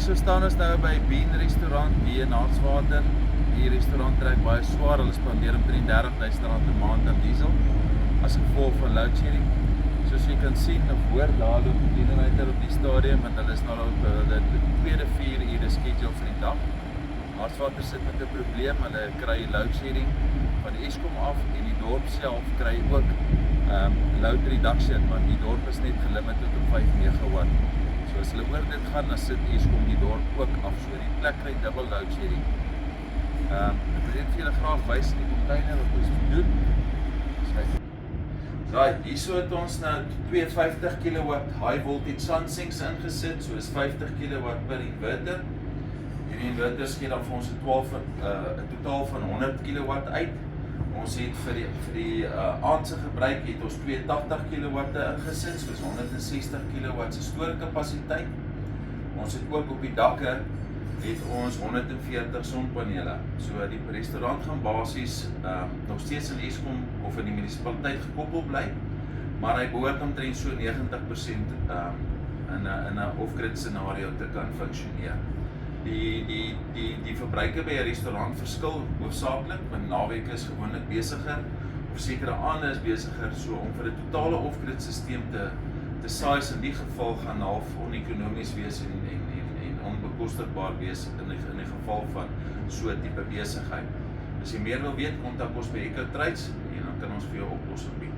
so staan ons nou by Bean restaurant hier in Hartswater. Die restaurant trek baie swaar, hulle spandeer omtrent R30.000 per maand aan diesel as gevolg van loadshedding. Soos jy kan sien of hoor, daar loop die generator op die stadium, want hulle is nou op die tweede 4 ure schedule vir die dag. Hartswater sit met 'n probleem, hulle kry loadshedding van die Eskom af en die dorp self kry ook load reduction, want die dorp is net gelimiteerd tot 5 megawatt. So as hulle oor dit gaan, dan sit Eskom die dorp ook af, so die plek kry dubbel loadshedding. Ek wil net vir julle graag wys in die container wat ons moet doen. Right, hierso het ons nou 52 kW high voltage Sunsynks ingesit, so is 50 kW per inverter. Hierdie inverter gee dan vir ons 'n totaal van 100 kW uit. Ons het vir die aandse gebruik het ons 82 kW ingesit, soos 160 kW se stoorkapasiteit. Ons het ook op die dakke het ons 140 sonpanele. So die restaurant gaan basies nog steeds in Eskom of in die munisipaliteit gekoppel bly, maar hy behoort omtrent so 90% in 'n off-grid scenario te kan funksioneer. Die verbruike by 'n restaurant verskil hoofsaaklik, want naweke is gewoonlik besigger of sekere aande is besigger, so om vir 'n totale off-grid stelsel te size in die geval gaan half onekonomies wees en onbekostigbaar wees in die geval van so 'n tipe besigheid. As jy meer wil weet, kontak ons by EcoTrades en dan kan ons vir jou oplossing bied.